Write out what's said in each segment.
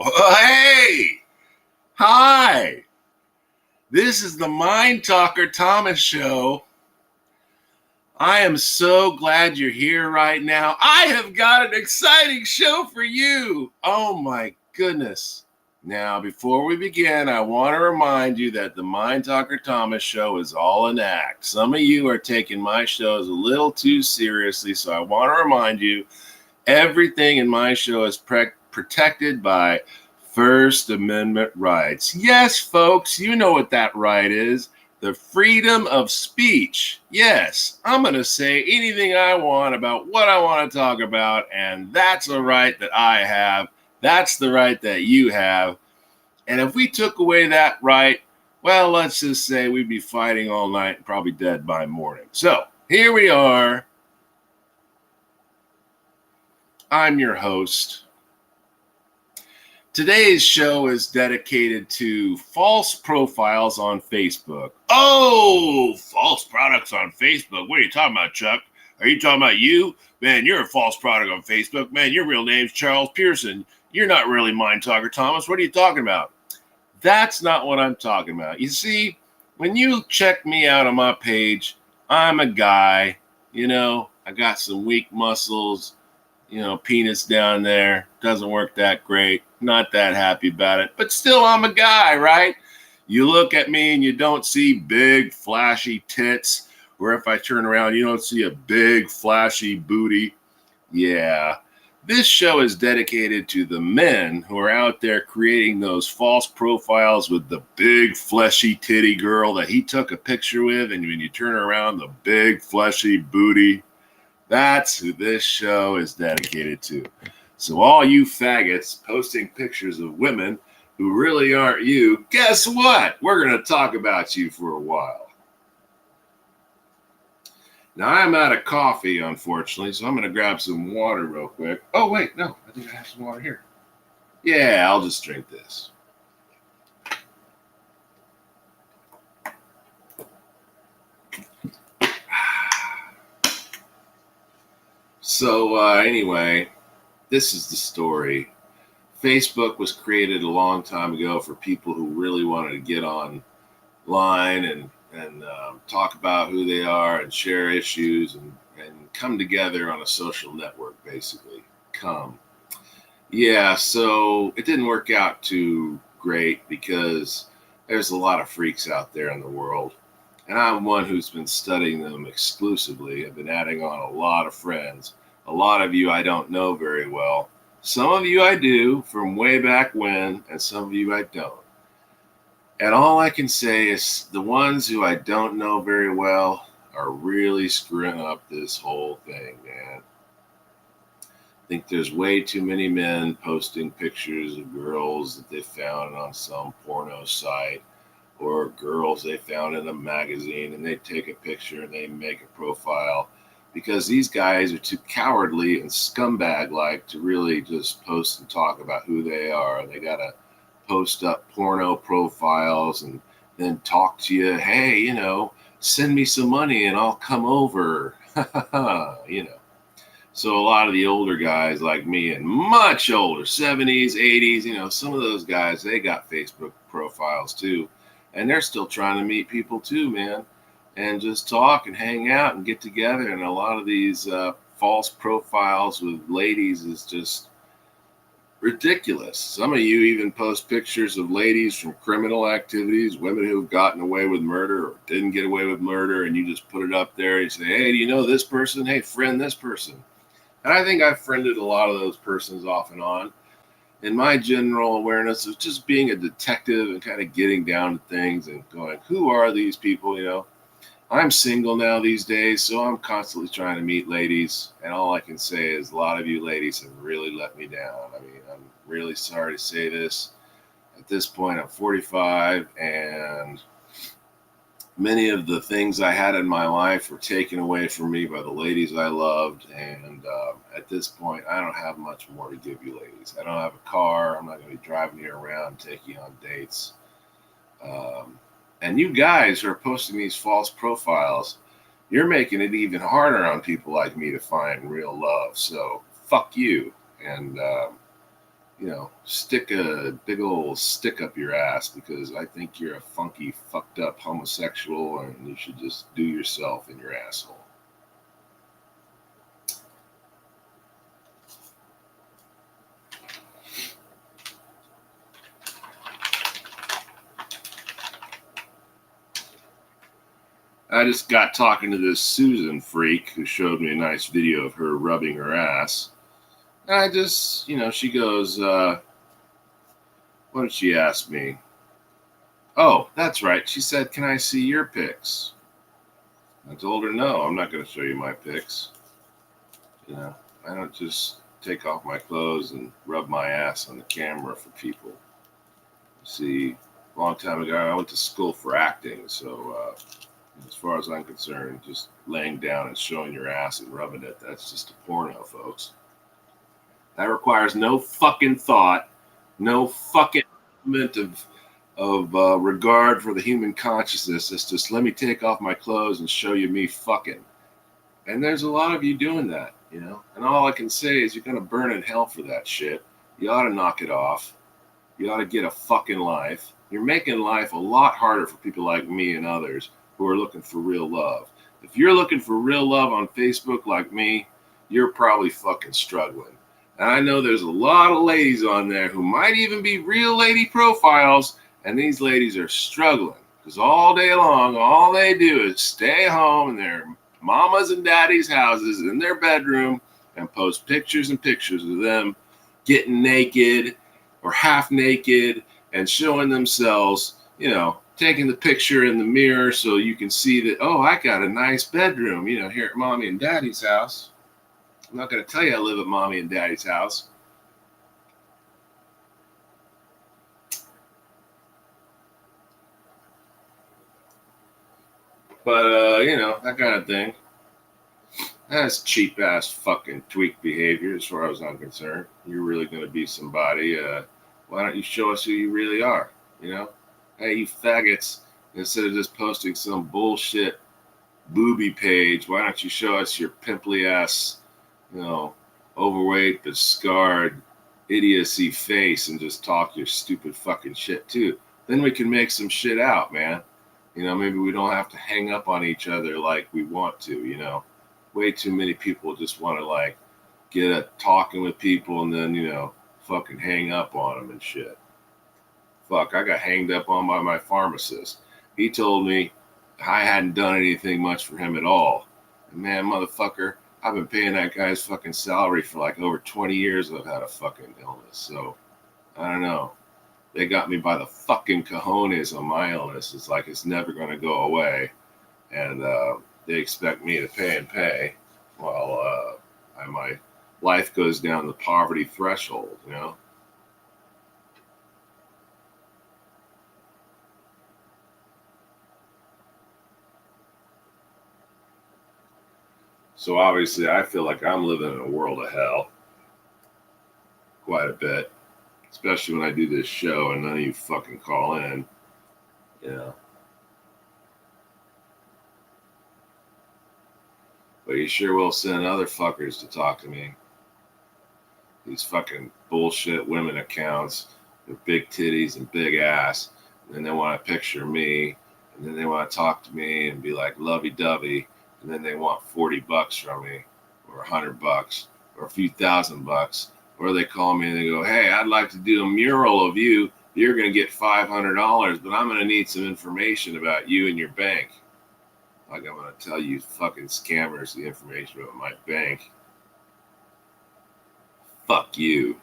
Hey! Hi! This is the Mind Talker Thomas Show. I am so glad you're here right now. I have got an exciting show for you. Oh my goodness. Now, before we begin, I want to remind you that the Mind Talker Thomas Show is all an act. Some of you are taking my shows a little too seriously, so I want to remind you everything in my show is protected by First Amendment rights. Yes, folks, you know what that right is. The freedom of speech. Yes, I'm going to say anything I want about what I want to talk about, and that's a right that I have. That's the right that you have. And if we took away that right, well, let's just say we'd be fighting all night and probably dead by morning. So here we are. I'm your host. Today's show is dedicated to false profiles on Facebook. Oh, false products on Facebook. What are you talking about, Chuck? Are you talking about you? Man, you're a false product on Facebook. Man, your real name's Charles Pearson. You're not really Mind Talker Thomas. What are you talking about? That's not what I'm talking about. You see, when you check me out on my page, I'm a guy. You know, I got some weak muscles. You know, penis down there. Doesn't work that great. Not that happy about it. But still, I'm a guy, right? You look at me and you don't see big, flashy tits. Or if I turn around, you don't see a big, flashy booty. Yeah. This show is dedicated to the men who are out there creating those false profiles with the big, fleshy titty girl that he took a picture with. And when you turn around, the big, fleshy booty. That's who this show is dedicated to. So all you faggots posting pictures of women who really aren't you, guess what? We're going to talk about you for a while. Now, I'm out of coffee, unfortunately, so I'm going to grab some water real quick. Oh, wait, no, I think I have some water here. Yeah, I'll just drink this. So anyway, this is the story. Facebook was created a long time ago for people who really wanted to get online and talk about who they are and share issues and come together on a social network, basically. Yeah, so it didn't work out too great because there's a lot of freaks out there in the world. And I'm one who's been studying them exclusively. I've been adding on a lot of friends. A lot of you I don't know very well. Some of you I do from way back when, and some of you I don't. And all I can say is the ones who I don't know very well are really screwing up this whole thing, man. I think there's way too many men posting pictures of girls that they found on some porno site, or girls they found in a magazine, and they take a picture and they make a profile because these guys are too cowardly and scumbag-like to really just post and talk about who they are. They got to post up porno profiles and then talk to you, hey, you know, send me some money and I'll come over, you know. So a lot of the older guys like me and much older, 70s, 80s, you know, some of those guys, they got Facebook profiles too. And they're still trying to meet people too, man, and just talk and hang out and get together. And a lot of these false profiles with ladies is just ridiculous. Some of you even post pictures of ladies from criminal activities, women who've gotten away with murder or didn't get away with murder, and you just put it up there and you say, hey, do you know this person? Hey, friend this person. And I think I've friended a lot of those persons off and on. And my general awareness of just being a detective and kind of getting down to things and going, who are these people? You know, I'm single now these days, so I'm constantly trying to meet ladies. And all I can say is a lot of you ladies have really let me down. I mean, I'm really sorry to say this. At this point, I'm 45, and many of the things I had in my life were taken away from me by the ladies I loved. And at this point, I don't have much more to give you ladies. I don't have a car. I'm not going to be driving you around, taking you on dates. And you guys who are posting these false profiles, you're making it even harder on people like me to find real love. So fuck you. And stick a big old stick up your ass because I think you're a funky, fucked up homosexual and you should just do yourself in your asshole. I just got talking to this Susan freak who showed me a nice video of her rubbing her ass. And I just, she goes, what did she ask me? Oh, that's right. She said, can I see your pics? I told her, no, I'm not going to show you my pics. I don't just take off my clothes and rub my ass on the camera for people. See, a long time ago, I went to school for acting. So as far as I'm concerned, just laying down and showing your ass and rubbing it, that's just a porno, folks. That requires no fucking thought, no fucking element of regard for the human consciousness. It's just, let me take off my clothes and show you me fucking. And there's a lot of you doing that, And all I can say is you're going to burn in hell for that shit. You ought to knock it off. You ought to get a fucking life. You're making life a lot harder for people like me and others who are looking for real love. If you're looking for real love on Facebook like me, you're probably fucking struggling. And I know there's a lot of ladies on there who might even be real lady profiles, and these ladies are struggling because all day long, all they do is stay home in their mamas and daddies' houses in their bedroom and post pictures and pictures of them getting naked or half naked and showing themselves, taking the picture in the mirror so you can see that, oh, I got a nice bedroom, here at mommy and daddy's house. I'm not going to tell you I live at mommy and daddy's house. But, that kind of thing. That's cheap ass fucking tweak behavior as far as I'm concerned. You're really going to be somebody. Why don't you show us who you really are? Hey, you faggots, instead of just posting some bullshit booby page, why don't you show us your pimply ass, overweight but scarred idiocy face and just talk your stupid fucking shit too? Then we can make some shit out, man. Maybe we don't have to hang up on each other like we want to, Way too many people just want to get a talking with people and then, fucking hang up on them and shit. Fuck, I got hanged up on by my pharmacist. He told me I hadn't done anything much for him at all. And man, motherfucker, I've been paying that guy's fucking salary for over 20 years I've had a fucking illness. So, I don't know. They got me by the fucking cojones on my illness. It's like it's never going to go away. And they expect me to pay and pay while my life goes down the poverty threshold, So obviously I feel like I'm living in a world of hell quite a bit, especially when I do this show and none of you fucking call in, But you sure will send other fuckers to talk to me. These fucking bullshit women accounts with big titties and big ass. And then they want to picture me. And then they want to talk to me and be like lovey-dovey. And then they want $40 from me or $100 or a few $1,000. Or they call me and they go, hey, I'd like to do a mural of you. You're going to get $500, but I'm going to need some information about you and your bank. Like I'm going to tell you fucking scammers the information about my bank. Fuck you.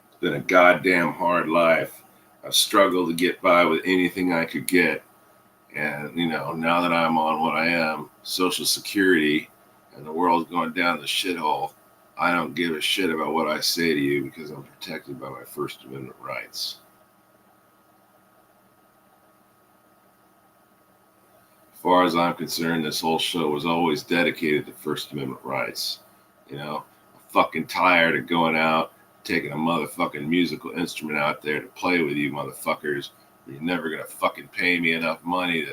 It's been a goddamn hard life. I've struggled to get by with anything I could get. And, now that I'm on what I am, Social Security, and the world's going down the shithole, I don't give a shit about what I say to you because I'm protected by my First Amendment rights. As far as I'm concerned, this whole show was always dedicated to First Amendment rights. I'm fucking tired of going out, taking a motherfucking musical instrument out there to play with you motherfuckers. You're never going to fucking pay me enough money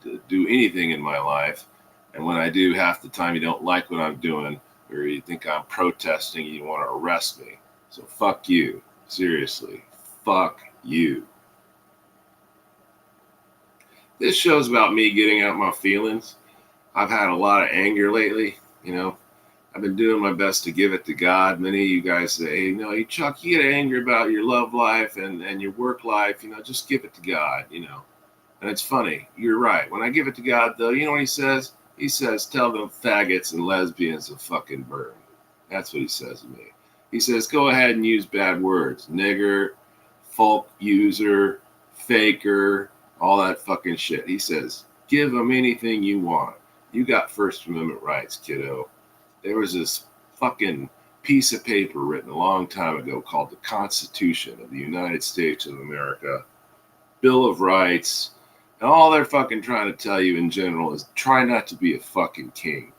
to do anything in my life. And when I do, half the time you don't like what I'm doing. or you think I'm protesting and you want to arrest me. So fuck you. Seriously. Fuck you. This show's about me getting out my feelings. I've had a lot of anger lately, you know. I've been doing my best to give it to God. Many of you guys say, hey, no, Chuck, you get angry about your love life and your work life, just give it to God, And it's funny. You're right. When I give it to God, though, you know what he says? He says, tell them faggots and lesbians to fucking burn. That's what he says to me. He says, go ahead and use bad words. Nigger, folk user, faker, all that fucking shit. He says, give them anything you want. You got First Amendment rights, kiddo. There was this fucking piece of paper written a long time ago called the Constitution of the United States of America, Bill of Rights, and all they're fucking trying to tell you in general is try not to be a fucking king.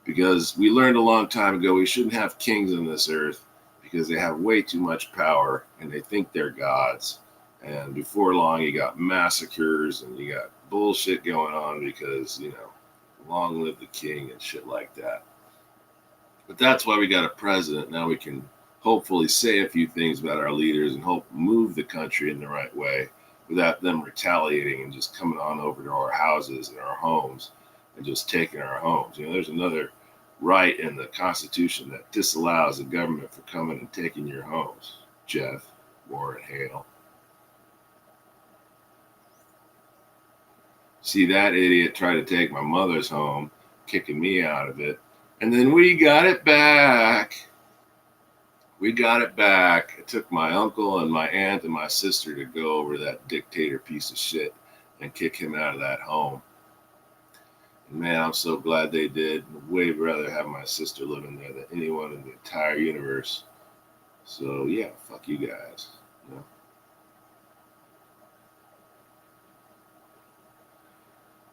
Because we learned a long time ago we shouldn't have kings on this earth because they have way too much power and they think they're gods. And before long, you got massacres and you got bullshit going on because, long live the king and shit like that. But that's why we got a president. Now we can hopefully say a few things about our leaders and hope move the country in the right way without them retaliating and just coming on over to our houses and our homes and just taking our homes. There's another right in the Constitution that disallows the government from coming and taking your homes. Jeff Warren Hale. See, that idiot tried to take my mother's home, kicking me out of it. And then we got it back. It took my uncle and my aunt and my sister to go over that dictator piece of shit and kick him out of that home. And man, I'm so glad they did. I'd way rather have my sister living there than anyone in the entire universe. So yeah, fuck you guys.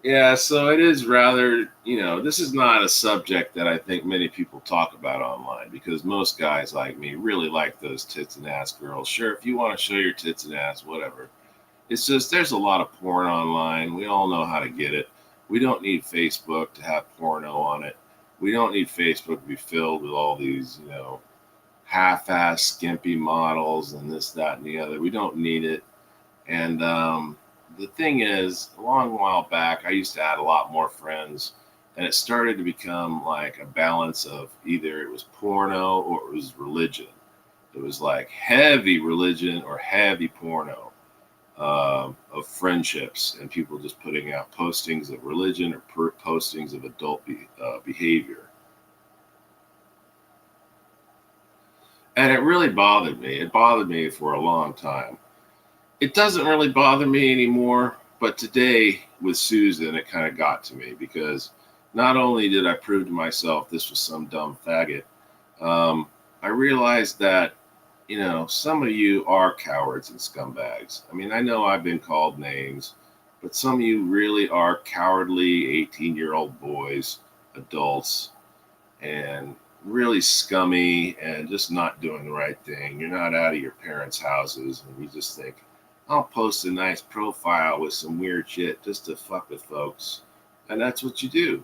Yeah, so it is rather, this is not a subject that I think many people talk about online because most guys like me really like those tits and ass girls. Sure, if you want to show your tits and ass, whatever. It's just there's a lot of porn online. We all know how to get it. We don't need Facebook to have porno on it. We don't need Facebook to be filled with all these, half-ass skimpy models and this, that, and the other. We don't need it. And, the thing is, a long while back, I used to add a lot more friends, and it started to become like a balance of either it was porno or it was religion. It was like heavy religion or heavy porno of friendships and people just putting out postings of religion or postings of adult behavior. And it really bothered me. It bothered me for a long time. It doesn't really bother me anymore, but today with Susan, it kind of got to me because not only did I prove to myself this was some dumb faggot, I realized that, some of you are cowards and scumbags. I mean, I know I've been called names, but some of you really are cowardly 18-year-old boys, adults, and really scummy and just not doing the right thing. You're not out of your parents' houses, and you just think, I'll post a nice profile with some weird shit just to fuck with folks. And that's what you do,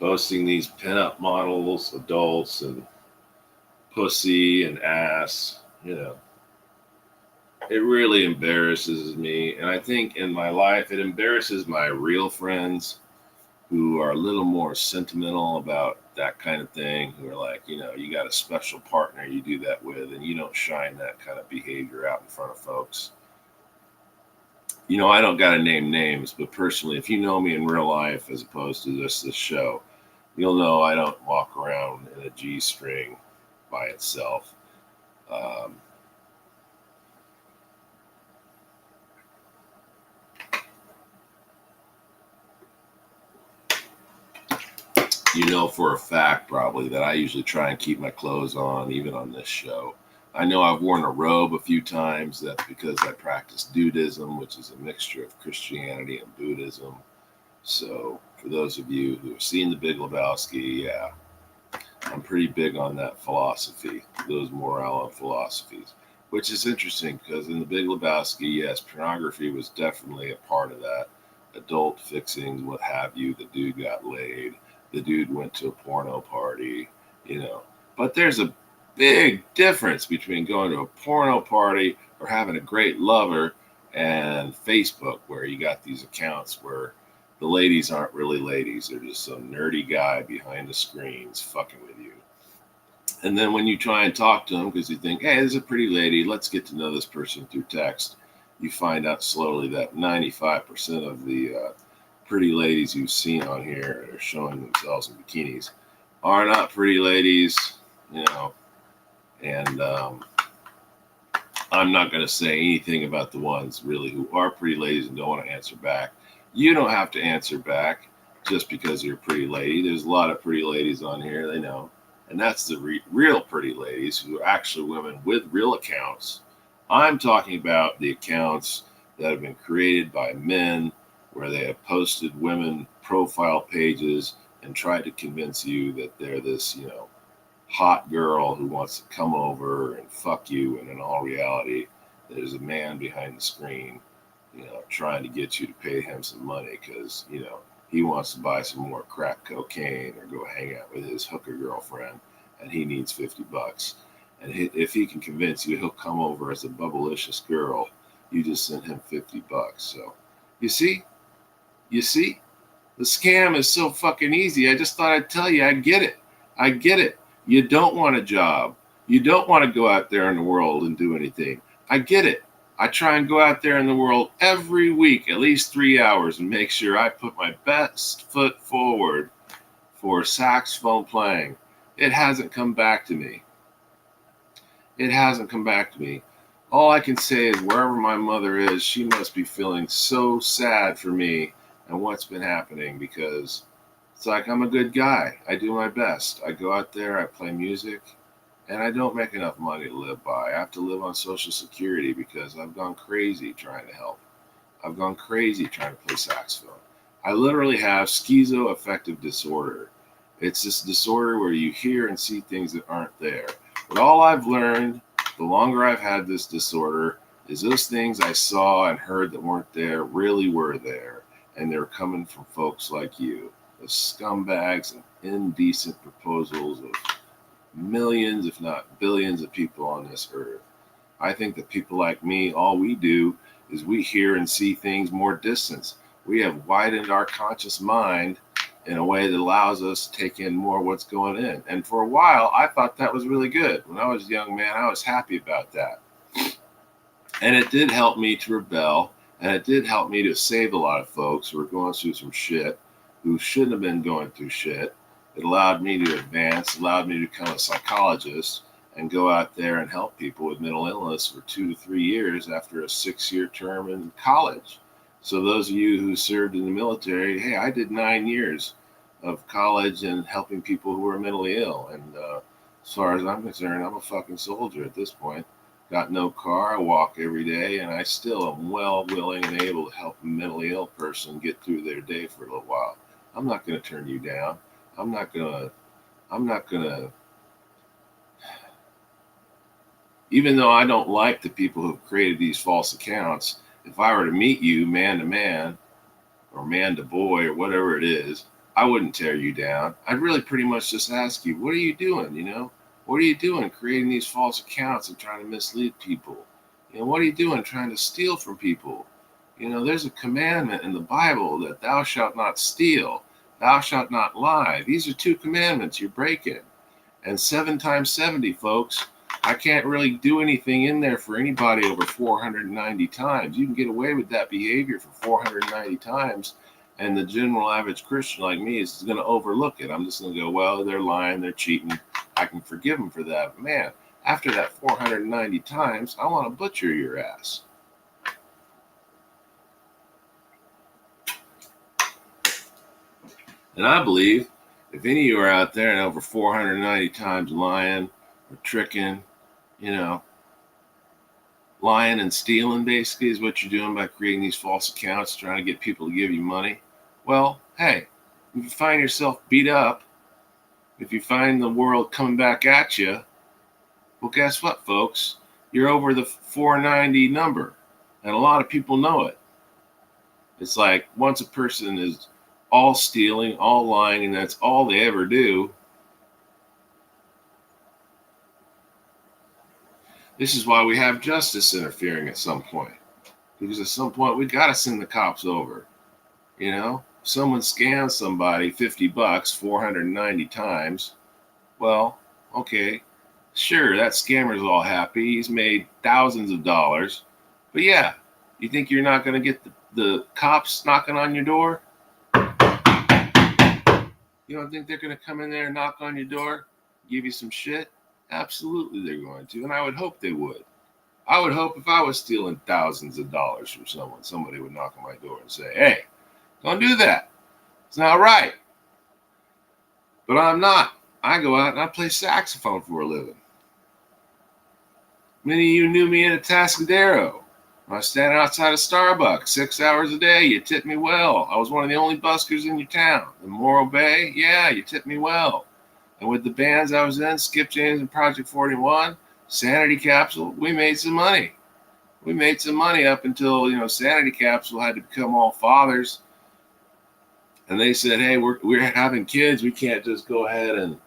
Posting these pinup models, adults, and pussy and ass, It really embarrasses me. And I think in my life, it embarrasses my real friends who are a little more sentimental about that kind of thing, who are like, you got a special partner you do that with, and you don't shine that kind of behavior out in front of folks. I don't got to name names, but personally, if you know me in real life as opposed to this show, you'll know I don't walk around in a G-string by itself. You know for a fact probably that I usually try and keep my clothes on, even on this show. I know I've worn a robe a few times. That's because I practice Dudism, which is a mixture of Christianity and Buddhism. So for those of you who have seen The Big Lebowski, yeah, I'm pretty big on that philosophy, those moral philosophies, which is interesting because in The Big Lebowski, yes, pornography was definitely a part of that, adult fixings, what have you. The dude got laid. The dude went to a porno party, you know. But there's a big difference between going to a porno party or having a great lover and Facebook, where you got these accounts where the ladies aren't really ladies. They're just some nerdy guy behind the screens fucking with you. And then when you try and talk to them because you think, hey, this is a pretty lady, let's get to know this person through text, you find out slowly that 95% of the pretty ladies you've seen on here are showing themselves in bikinis are not pretty ladies, you know. And I'm not going to say anything about the ones really who are pretty ladies and don't want to answer back. You don't have to answer back just because you're a pretty lady. There's a lot of pretty ladies on here, they know. And that's the real pretty ladies who are actually women with real accounts. I'm talking about the accounts that have been created by men where they have posted women profile pages and tried to convince you that they're this, you know, hot girl who wants to come over and fuck you. And in all reality, there's a man behind the screen, you know, trying to get you to pay him some money because, you know, he wants to buy some more crack cocaine or go hang out with his hooker girlfriend, and he needs $50. And if he can convince you he'll come over as a bubblicious girl, you just send him $50. So, you see, the scam is so fucking easy. I just thought I'd tell you, I get it. You don't want a job. You don't want to go out there in the world and do anything. I get it. I try and go out there in the world every week, at least 3 hours, and make sure I put my best foot forward for saxophone playing. It hasn't come back to me. All I can say is wherever my mother is, she must be feeling so sad for me and what's been happening, because it's like I'm a good guy. I do my best. I go out there, I play music, and I don't make enough money to live by. I have to live on Social Security because I've gone crazy trying to help. I've gone crazy trying to play saxophone. I literally have schizoaffective disorder. It's this disorder where you hear and see things that aren't there. But all I've learned, the longer I've had this disorder, is those things I saw and heard that weren't there really were there. And they're coming from folks like you, the scumbags and indecent proposals of millions, if not billions, of people on this earth. I think that people like me, all we do is we hear and see things more distance. We have widened our conscious mind in a way that allows us to take in more what's going in. And for a while, I thought that was really good. When I was a young man, I was happy about that. And it did help me to rebel, and it did help me to save a lot of folks who were going through some shit, who shouldn't have been going through shit. It allowed me to advance, allowed me to become a psychologist and go out there and help people with mental illness for 2 to 3 years after a 6-year term in college. So those of you who served in the military, hey, I did 9 years of college and helping people who were mentally ill. And as far as I'm concerned, I'm a fucking soldier at this point. Got no car, I walk every day, and I still am well willing and able to help a mentally ill person get through their day for a little while. I'm not going to turn you down. I'm not gonna, even though I don't like the people who've created these false accounts, if I were to meet you man to man or man to boy or whatever it is, I wouldn't tear you down. I'd really pretty much just ask you, what are you doing? You know, what are you doing creating these false accounts and trying to mislead people? You know, what are you doing trying to steal from people? You know, there's a commandment in the Bible that thou shalt not steal. Thou shalt not lie. These are 2 commandments you're breaking. And 7 times 70, folks. I can't really do anything in there for anybody over 490 times. You can get away with that behavior for 490 times, and the general average Christian like me is going to overlook it. I'm just going to go, well, they're lying, they're cheating. I can forgive them for that. But man, after that 490 times, I want to butcher your ass. And I believe if any of you are out there and over 490 times lying or tricking, you know, lying and stealing basically is what you're doing by creating these false accounts, trying to get people to give you money. Well, hey, if you find yourself beat up, if you find the world coming back at you, well, guess what, folks? You're over the 490 number, and a lot of people know it. It's like once a person is all stealing, all lying, and that's all they ever do, this is why we have justice interfering at some point. Because at some point, we got to send the cops over. You know, someone scams somebody $50 490 times. Well, okay, sure, that scammer's all happy. He's made thousands of dollars. But yeah, you think you're not going to get the cops knocking on your door? You don't think they're going to come in there and knock on your door, give you some shit? Absolutely, they're going to. And I would hope they would. I would hope if I was stealing thousands of dollars from someone, somebody would knock on my door and say, hey, don't do that. It's not right. But I'm not. I go out and I play saxophone for a living. Many of you knew me in Atascadero. I was standing outside of Starbucks 6 hours a day. You tipped me well. I was one of the only buskers in your town. The Morro Bay, yeah, you tipped me well. And with the bands I was in, Skip James and Project 41, Sanity Capsule, we made some money. We made some money up until, Sanity Capsule had to become all fathers. And they said, hey, we're having kids. We can't just go ahead and,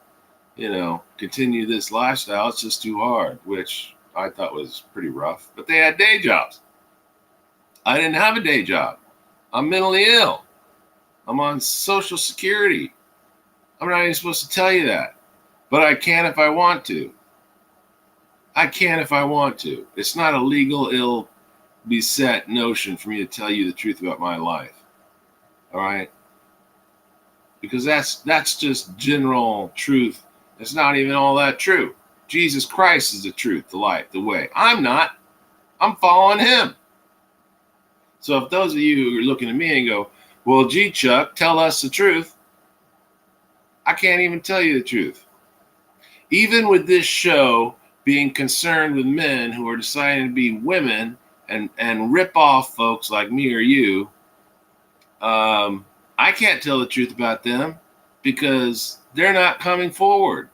continue this lifestyle. It's just too hard, which I thought was pretty rough. But they had day jobs. I didn't have a day job. I'm mentally ill. I'm on Social Security. I'm not even supposed to tell you that. But I can if I want to. I can if I want to. It's not a legal, ill, beset notion for me to tell you the truth about my life. All right? Because that's just general truth. It's not even all that true. Jesus Christ is the truth, the light, the way. I'm not. I'm following him. So if those of you who are looking at me and go, well, gee, Chuck, tell us the truth. I can't even tell you the truth. Even with this show being concerned with men who are deciding to be women and rip off folks like me or you, I can't tell the truth about them because they're not coming forward.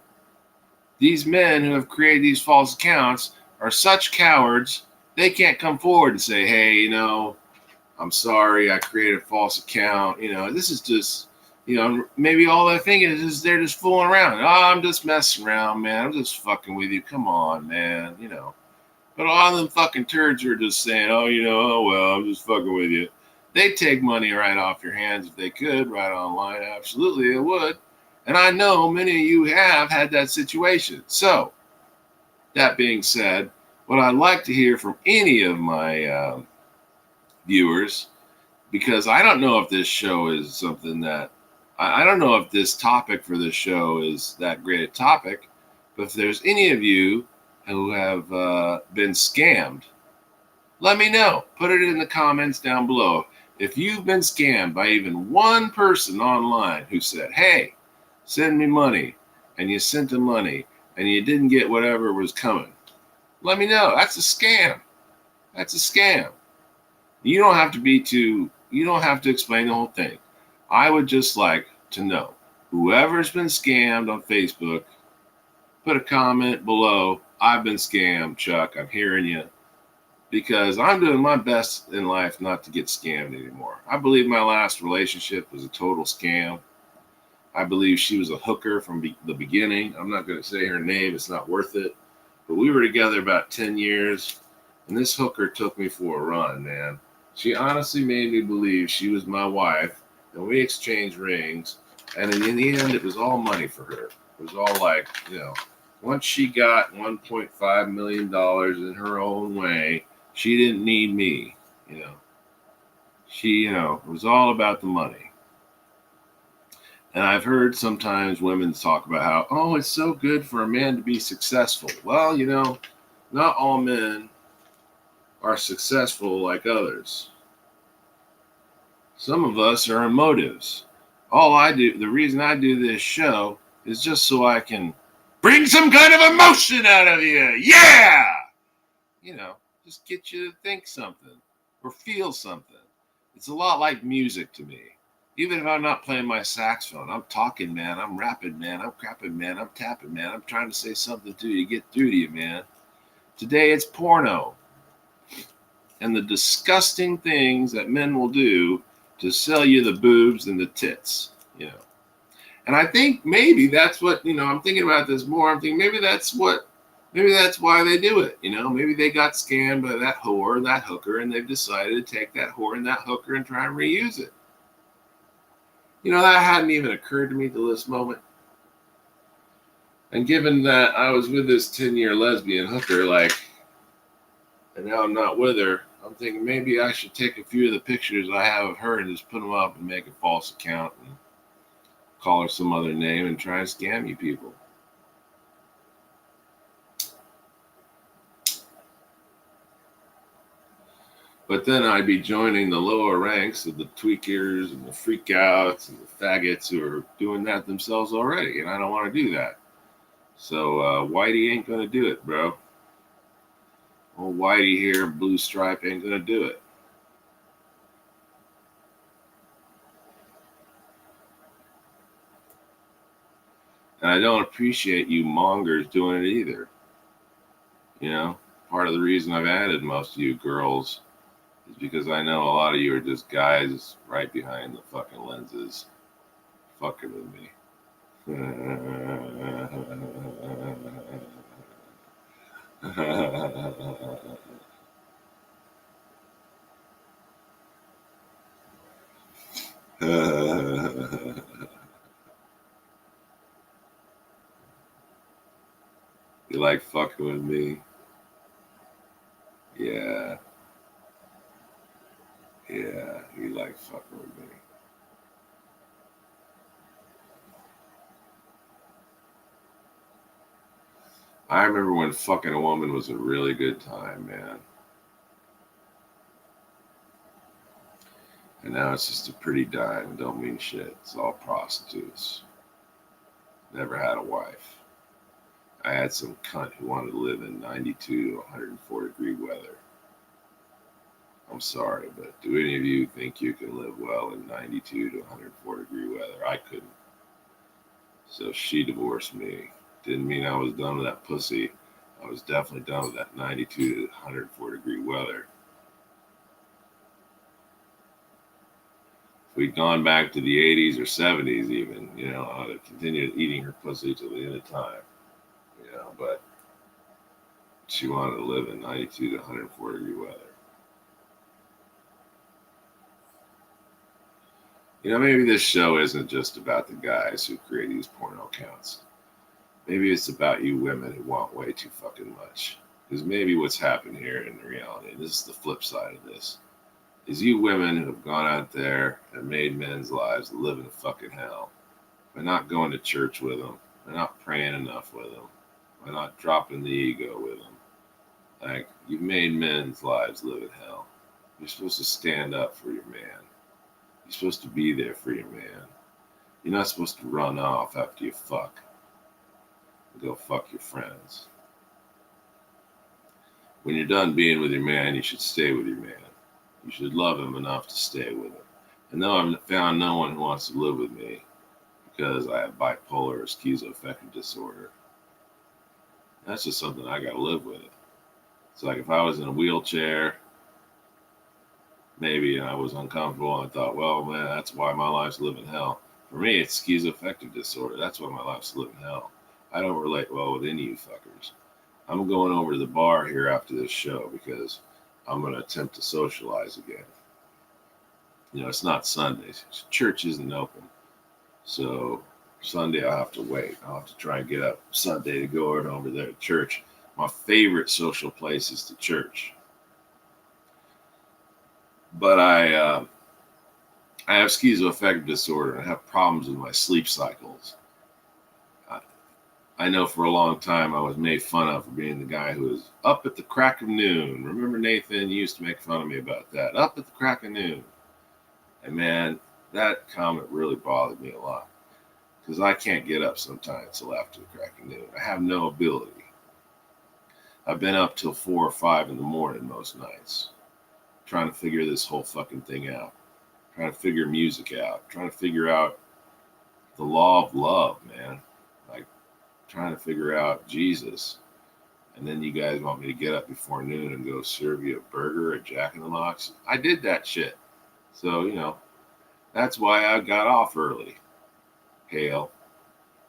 These men who have created these false accounts are such cowards, they can't come forward and say, hey, I'm sorry, I created a false account. This is just, maybe all they're thinking is they're just fooling around. Oh, I'm just messing around, man. I'm just fucking with you. Come on, man. But a lot of them fucking turds are just saying, oh, well, I'm just fucking with you. They'd take money right off your hands if they could, right online. Absolutely, they would. And I know many of you have had that situation. So, that being said, what I'd like to hear from any of my viewers, because I don't know if this show is something that, I don't know if this topic for this show is that great a topic, but if there's any of you who have been scammed, let me know. Put it in the comments down below. If you've been scammed by even one person online who said, hey, send me money, and you sent them money, and you didn't get whatever was coming, let me know. That's a scam. That's a scam. You don't have to explain the whole thing. I would just like to know, whoever's been scammed on Facebook, put a comment below. I've been scammed, Chuck. I'm hearing you. Because I'm doing my best in life not to get scammed anymore. I believe my last relationship was a total scam. I believe she was a hooker from the beginning. I'm not going to say her name. It's not worth it. But we were together about 10 years, and this hooker took me for a run, man. She honestly made me believe she was my wife, and we exchanged rings, and in the end, it was all money for her. It was all like, once she got $1.5 million in her own way, she didn't need me, She, it was all about the money. And I've heard sometimes women talk about how, oh, it's so good for a man to be successful. Well, not all men are successful like others. Some of us are emotives. The reason I do this show is just so I can bring some kind of emotion out of you. Yeah! Just get you to think something or feel something. It's a lot like music to me. Even if I'm not playing my saxophone, I'm talking, man. I'm rapping, man. I'm crapping, man. I'm tapping, man. I'm trying to say something to you, get through to you, man. Today it's porno. and the disgusting things that men will do to sell you the boobs and the tits, you know. And I think maybe that's what, I'm thinking about this more. I'm thinking maybe that's why they do it, Maybe they got scammed by that whore, that hooker, and they've decided to take that whore and that hooker and try and reuse it. That hadn't even occurred to me till this moment. And given that I was with this 10-year lesbian hooker, and now I'm not with her, I'm thinking maybe I should take a few of the pictures I have of her and just put them up and make a false account and call her some other name and try and scam you people. But then I'd be joining the lower ranks of the tweakers and the freakouts and the faggots who are doing that themselves already, and I don't want to do that. So Whitey ain't going to do it, bro. Old Whitey here, Blue Stripe, ain't going to do it. And I don't appreciate you mongers doing it either. Part of the reason I've added most of you girls is because I know a lot of you are just guys right behind the fucking lenses fucking with me. You like fucking with me? Yeah. Yeah, you like fucking with me. I remember when fucking a woman was a really good time, man. And now it's just a pretty dime. Don't mean shit. It's all prostitutes. Never had a wife. I had some cunt who wanted to live in 92 to 104 degree weather. I'm sorry, but do any of you think you can live well in 92 to 104 degree weather? I couldn't. So she divorced me. Didn't mean I was done with that pussy. I was definitely done with that 92 to 104 degree weather. If we'd gone back to the 80s or 70s even, I would have continued eating her pussy till the end of time. But she wanted to live in 92 to 104 degree weather. Maybe this show isn't just about the guys who create these porno accounts. Maybe it's about you women who want way too fucking much. Because maybe what's happened here in reality, and this is the flip side of this, is you women who have gone out there and made men's lives live in fucking hell by not going to church with them, by not praying enough with them, by not dropping the ego with them. You've made men's lives live in hell. You're supposed to stand up for your man. You're supposed to be there for your man. You're not supposed to run off after you fuck and go fuck your friends. When you're done being with your man, you should stay with your man. You should love him enough to stay with him. And no, I've found no one who wants to live with me because I have bipolar or schizoaffective disorder. That's just something I got to live with. It's like if I was in a wheelchair, maybe I was uncomfortable and I thought, well, man, that's why my life's living hell. For me, it's schizoaffective disorder. That's why my life's living hell. I don't relate well with any of you fuckers. I'm going over to the bar here after this show because I'm going to attempt to socialize again. It's not Sunday. Church isn't open. So Sunday I'll have to wait. I'll have to try and get up Sunday to go over there to church. My favorite social place is the church. But I have schizoaffective disorder and I have problems with my sleep cycles. I know for a long time I was made fun of for being the guy who was up at the crack of noon. Remember, Nathan, you used to make fun of me about that. Up at the crack of noon. And man, that comment really bothered me a lot. Because I can't get up sometimes till after the crack of noon. I have no ability. I've been up till 4 or 5 in the morning most nights. Trying to figure this whole fucking thing out. Trying to figure music out. Trying to figure out the law of love, man. Trying to figure out Jesus. And then you guys want me to get up before noon and go serve you a burger at Jack in the Box. I did that shit. So, that's why I got off early. Hail.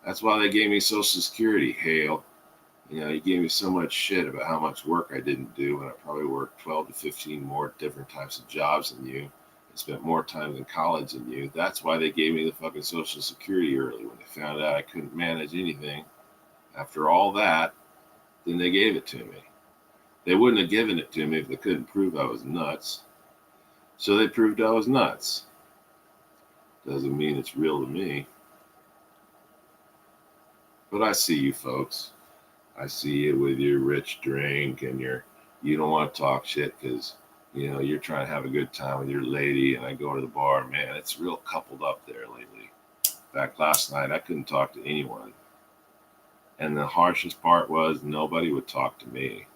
That's why they gave me Social Security. Hail. You gave me so much shit about how much work I didn't do, and I probably worked 12 to 15 more different types of jobs than you. I spent more time in college than you. That's why they gave me the fucking Social Security early. When they found out I couldn't manage anything after all that, then they gave it to me. They wouldn't have given it to me if they couldn't prove I was nuts. So they proved I was nuts. Doesn't mean it's real to me. But I see you folks. I see you with your rich drink and you don't want to talk shit because you're trying to have a good time with your lady. And I go to the bar, man, it's real coupled up there lately. In fact, last night I couldn't talk to anyone. And the harshest part was nobody would talk to me.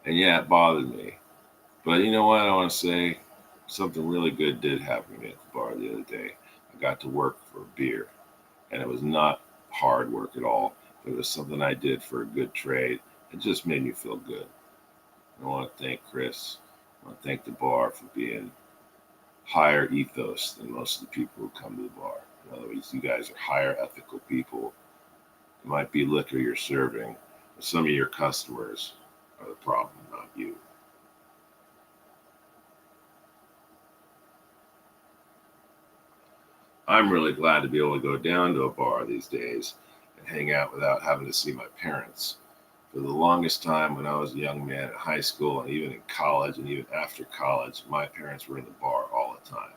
And yeah, it bothered me. But you know what I want to say? Something really good did happen to me at the bar the other day. I got to work for a beer. And it was not hard work at all. But it was something I did for a good trade. It just made me feel good. I want to thank Chris. I want to thank the bar for being higher ethos than most of the people who come to the bar. In other words, you guys are higher ethical people. It might be liquor you're serving, but some of your customers are the problem, not you. I'm really glad to be able to go down to a bar these days and hang out without having to see my parents. For the longest time when I was a young man in high school and even in college and even after college, my parents were in the bar all the time.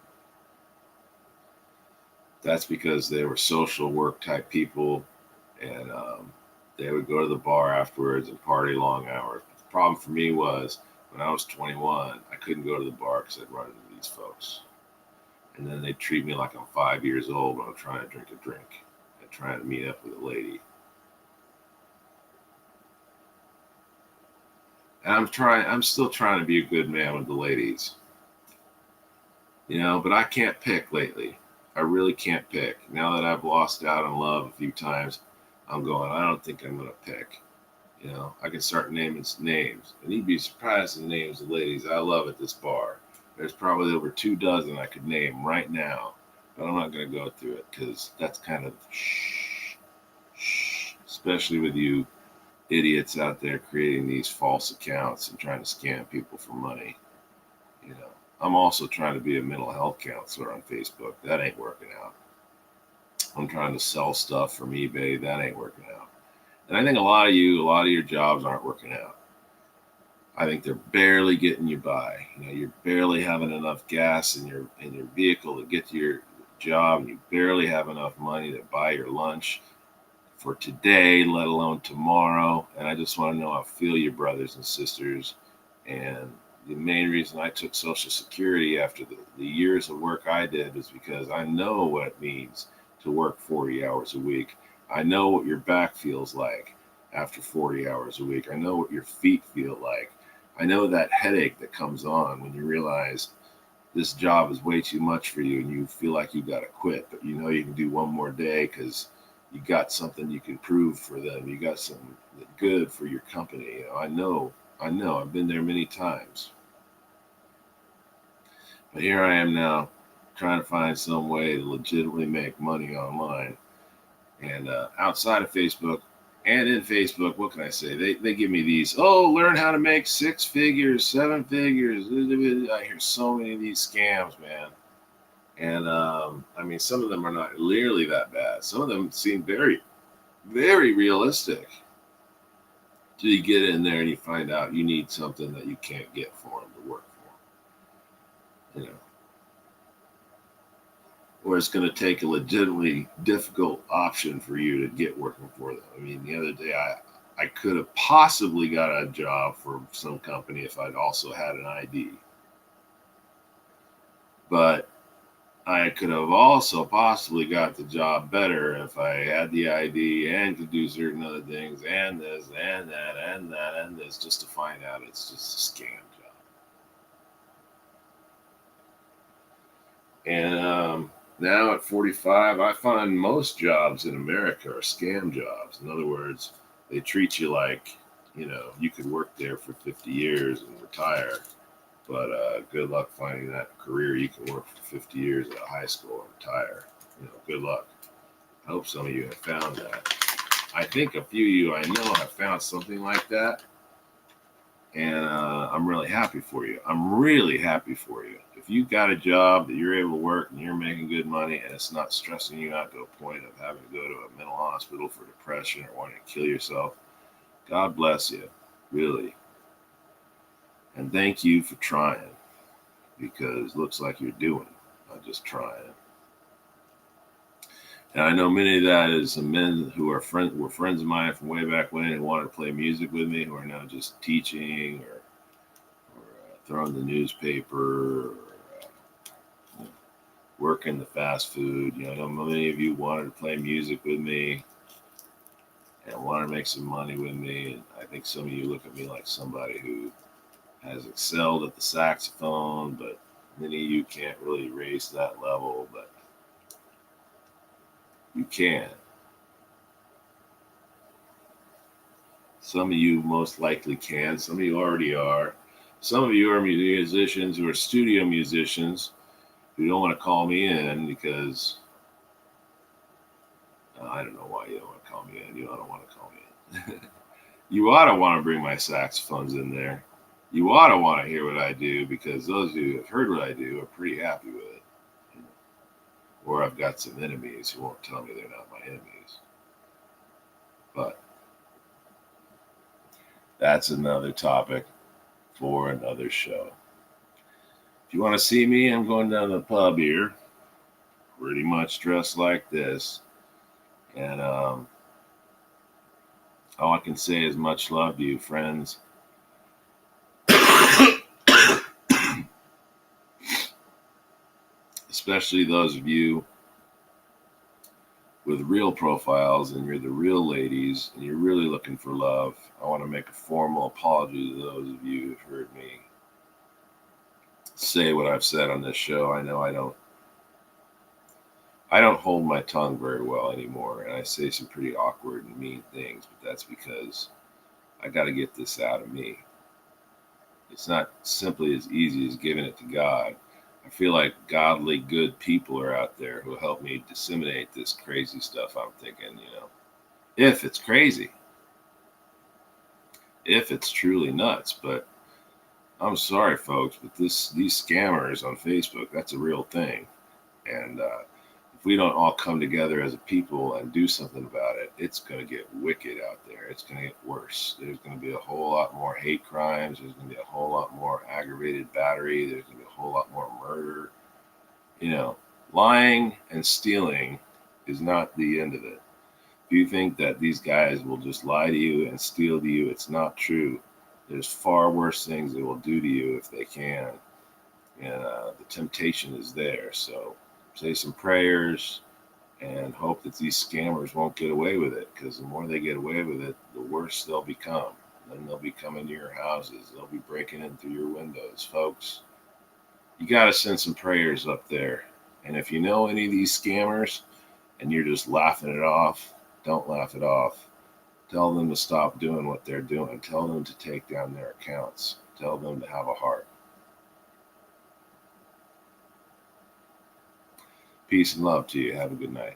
That's because they were social work type people, and they would go to the bar afterwards and party long hours. But the problem for me was when I was 21, I couldn't go to the bar because I'd run into these folks. And then they treat me like I'm 5 years old when I'm trying to drink a drink and trying to meet up with a lady. And I'm still trying to be a good man with the ladies. But I can't pick lately. I really can't pick. Now that I've lost out on love a few times, I'm going, I don't think I'm going to pick. I can start naming names. And you'd be surprised at the names of ladies I love at this bar. There's probably over 24 I could name right now, but I'm not going to go through it because that's kind of shh, especially with you idiots out there creating these false accounts and trying to scam people for money. I'm also trying to be a mental health counselor on Facebook. That ain't working out. I'm trying to sell stuff from eBay. That ain't working out. And I think a lot of your jobs aren't working out. I think they're barely getting you by. You're barely having enough gas in your vehicle to get to your job. You barely have enough money to buy your lunch for today, let alone tomorrow. And I just want to know, I feel you, brothers and sisters. And the main reason I took Social Security after the years of work I did is because I know what it means to work 40 hours a week. I know what your back feels like after 40 hours a week. I know what your feet feel like. I know that headache that comes on when you realize this job is way too much for you and you feel like you got to quit, but you can do one more day because you got something you can prove for them. You got something good for your company. I know. I've been there many times. But here I am now trying to find some way to legitimately make money online. And outside of Facebook and in Facebook, what can I say? They give me these, learn how to make 6 figures, 7 figures. I hear so many of these scams, man. And some of them are not nearly that bad. Some of them seem very, very realistic. Till you get in there and you find out you need something that you can't get for them to work for. Or it's going to take a legitimately difficult option for you to get working for them. The other day I could have possibly got a job for some company if I'd also had an ID. But I could have also possibly got the job better if I had the ID and could do certain other things and this and that and that and this, just to find out it's just a scam job. And now at 45, I find most jobs in America are scam jobs. In other words, they treat you like, you could work there for 50 years and retire. But good luck finding that career. You can work for 50 years at a high school and retire. Good luck. I hope some of you have found that. I think a few of you I know have found something like that. And I'm really happy for you. I'm really happy for you. If you got a job that you're able to work and you're making good money and it's not stressing you out to a point of having to go to a mental hospital for depression or wanting to kill yourself, God bless you, really. And thank you for trying, because it looks like you're doing it, not just trying. And I know many of that is some men who were friends of mine from way back when who wanted to play music with me, who are now just teaching or throwing the newspaper or working the fast food. I know many of you wanted to play music with me and wanted to make some money with me. And I think some of you look at me like somebody who has excelled at the saxophone, but many of you can't really raise that level, but you can. Some of you most likely can. Some of you already are. Some of you are musicians who are studio musicians who don't want to call me in because I don't know why you don't want to call me in. You don't want to call me in. You ought to want to bring my saxophones in there. You ought to want to hear what I do, because those who have heard what I do are pretty happy with it. Or I've got some enemies who won't tell me they're not my enemies. But that's another topic for another show. If you want to see me, I'm going down to the pub here, pretty much dressed like this. And all I can say is much love to you, friends. Especially those of you with real profiles and you're the real ladies and you're really looking for love. I want to make a formal apology to those of you who've heard me say what I've said on this show. I know I don't hold my tongue very well anymore, and I say some pretty awkward and mean things, but that's because I got to get this out of me. It's not simply as easy as giving it to God. I feel like godly, good people are out there who help me disseminate this crazy stuff I'm thinking, if it's crazy, if it's truly nuts. But I'm sorry, folks, but these scammers on Facebook, that's a real thing. And if we don't all come together as a people and do something about it, it's going to get wicked out there. It's going to get worse. There's going to be a whole lot more hate crimes. There's going to be a whole lot more aggravated battery. There's going to be a whole lot more murder. Lying and stealing is not the end of it. If you think that these guys will just lie to you and steal to you, it's not true. There's far worse things they will do to you if they can. And the temptation is there. So say some prayers and hope that these scammers won't get away with it, because the more they get away with it, the worse they'll become. Then they'll be coming to your houses. They'll be breaking in through your windows, folks. You got to send some prayers up there. And if you know any of these scammers and you're just laughing it off, don't laugh it off. Tell them to stop doing what they're doing. Tell them to take down their accounts. Tell them to have a heart. Peace and love to you. Have a good night.